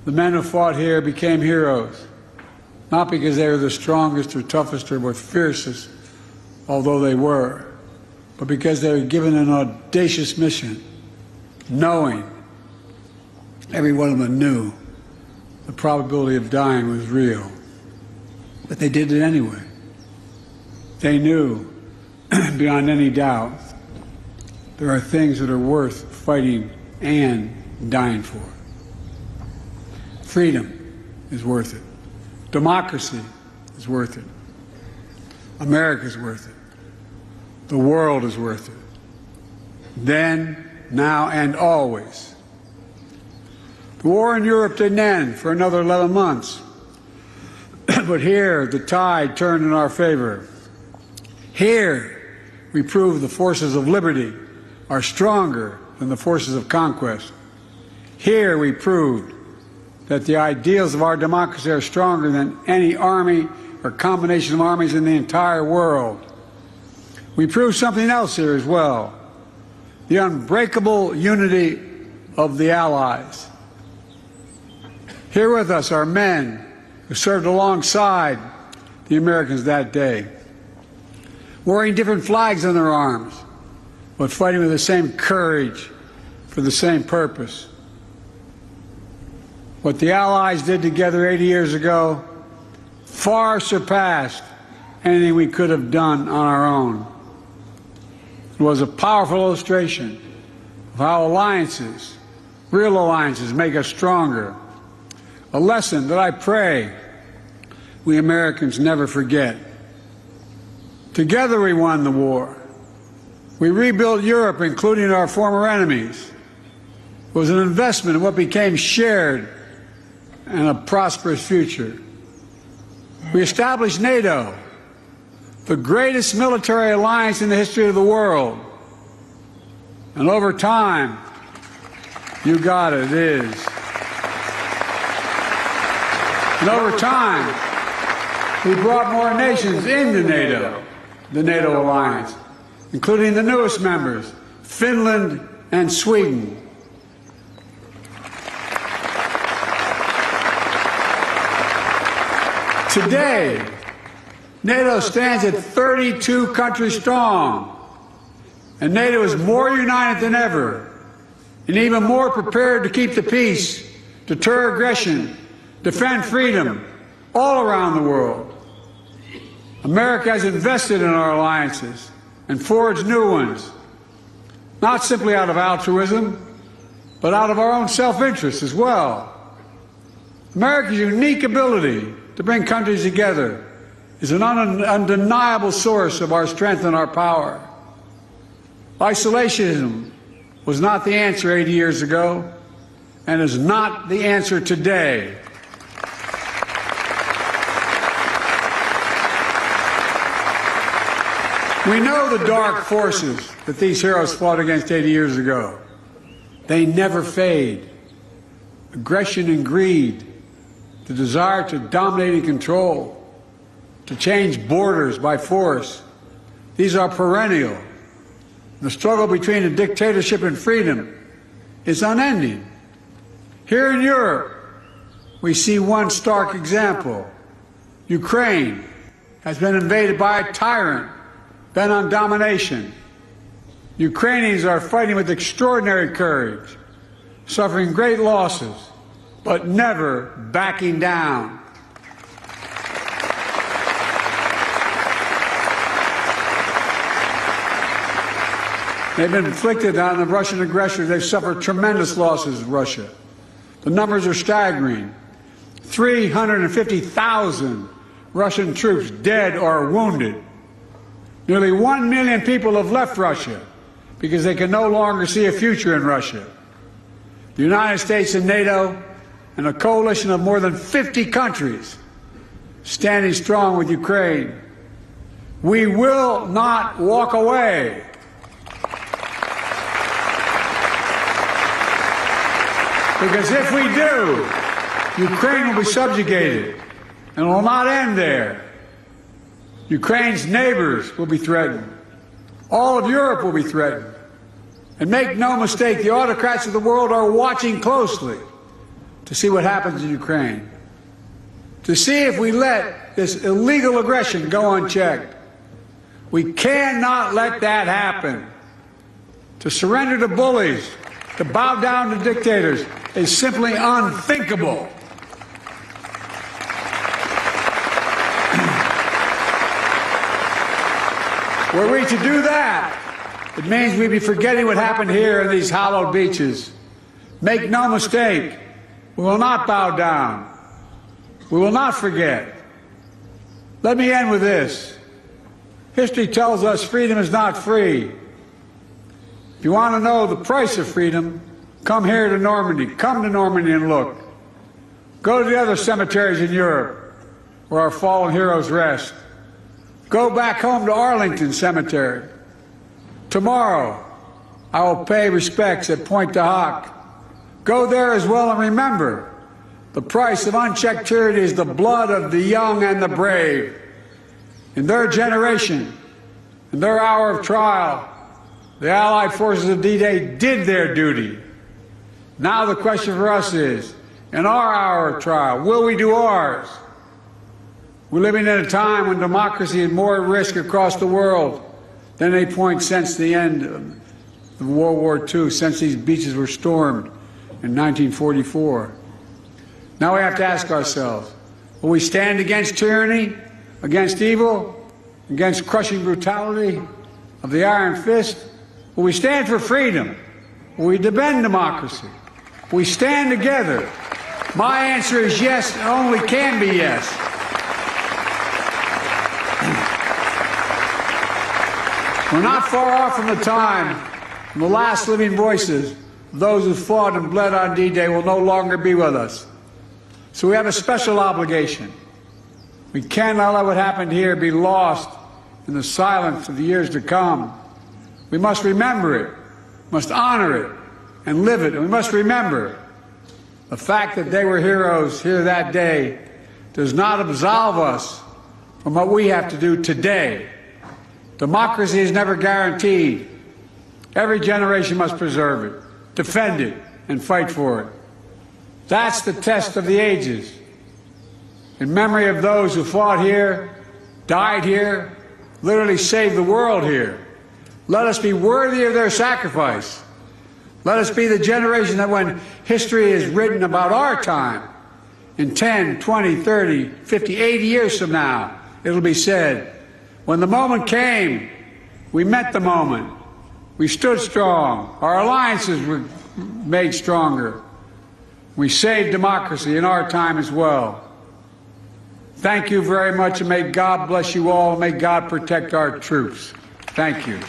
The men who fought here became heroes, not because they were the strongest or toughest or most fiercest, although they were, but because they were given an audacious mission, knowing, every one of them knew, the probability of dying was real. But they did it anyway. They knew, beyond any doubt, there are things that are worth fighting and dying for. Freedom is worth it. Democracy is worth it. America is worth it. The world is worth it. Then, now, and always. The war in Europe didn't end for another 11 months. But here, the tide turned in our favor. Here, we proved the forces of liberty are stronger than the forces of conquest. Here, we proved that the ideals of our democracy are stronger than any army or combination of armies in the entire world. We proved something else here as well, the unbreakable unity of the Allies. Here with us are men who served alongside the Americans that day, wearing different flags on their arms, but fighting with the same courage for the same purpose. What the Allies did together 80 years ago far surpassed anything we could have done on our own. It was a powerful illustration of how alliances, real alliances, make us stronger. A lesson that I pray we Americans never forget. Together we won the war. We rebuilt Europe, including our former enemies. It was an investment in what became shared and a prosperous future. We established NATO, the greatest military alliance in the history of the world. And over time, you got it, it is. And over time, we brought more nations into NATO, the NATO alliance, including the newest members, Finland and Sweden. Today, NATO stands at 32 countries strong, and NATO is more united than ever, and even more prepared to keep the peace, deter aggression, defend freedom all around the world. America has invested in our alliances and forged new ones, not simply out of altruism, but out of our own self-interest as well. America's unique ability to bring countries together is an undeniable source of our strength and our power. Isolationism was not the answer 80 years ago and is not the answer today. We know the dark forces that these heroes fought against 80 years ago. They never fade. Aggression and greed, the desire to dominate and control, to change borders by force, these are perennial. The struggle between a dictatorship and freedom is unending. Here in Europe, we see one stark example. Ukraine has been invaded by a tyrant bent on domination. Ukrainians are fighting with extraordinary courage, suffering great losses, but never backing down. They've been inflicted on the Russian aggressors. They've suffered tremendous losses, Russia. The numbers are staggering. 350,000 Russian troops dead or wounded. Nearly 1 million people have left Russia because they can no longer see a future in Russia. The United States and NATO and a coalition of more than 50 countries standing strong with Ukraine. We will not walk away. Because if we do, Ukraine will be subjugated, and it will not end there. Ukraine's neighbors will be threatened. All of Europe will be threatened. And make no mistake, the autocrats of the world are watching closely to see what happens in Ukraine, to see if we let this illegal aggression go unchecked. We cannot let that happen. To surrender to bullies, to bow down to dictators is simply unthinkable. Were we to do that, it means we'd be forgetting what happened here in these hallowed beaches. Make no mistake, we will not bow down. We will not forget. Let me end with this. History tells us freedom is not free. If you want to know the price of freedom, come here to Normandy. Come to Normandy and look. Go to the other cemeteries in Europe where our fallen heroes rest. Go back home to Arlington Cemetery. Tomorrow, I will pay respects at Pointe du Hoc. Go there as well and remember, the price of unchecked tyranny is the blood of the young and the brave. In their generation, in their hour of trial, the Allied forces of D-Day did their duty. Now the question for us is, in our hour of trial, will we do ours? We're living in a time when democracy is more at risk across the world than any point since the end of World War II, since these beaches were stormed in 1944. Now we have to ask ourselves, will we stand against tyranny, against evil, against crushing brutality of the iron fist? Will we stand for freedom? Will we defend democracy? Will we stand together? My answer is yes, and only can be yes. We're not far off from the time when the last living voices of those who fought and bled on D-Day will no longer be with us. So we have a special obligation. We cannot let what happened here be lost in the silence of the years to come. We must remember it, must honor it, and live it. And we must remember the fact that they were heroes here that day does not absolve us from what we have to do today. Democracy is never guaranteed. Every generation must preserve it, defend it, and fight for it. That's the test of the ages. In memory of those who fought here, died here, literally saved the world here. Let us be worthy of their sacrifice. Let us be the generation that when history is written about our time, in 10, 20, 30, 50, 80 years from now, it'll be said, when the moment came, we met the moment. We stood strong. Our alliances were made stronger. We saved democracy in our time as well. Thank you very much, and may God bless you all, and may God protect our troops. Thank you.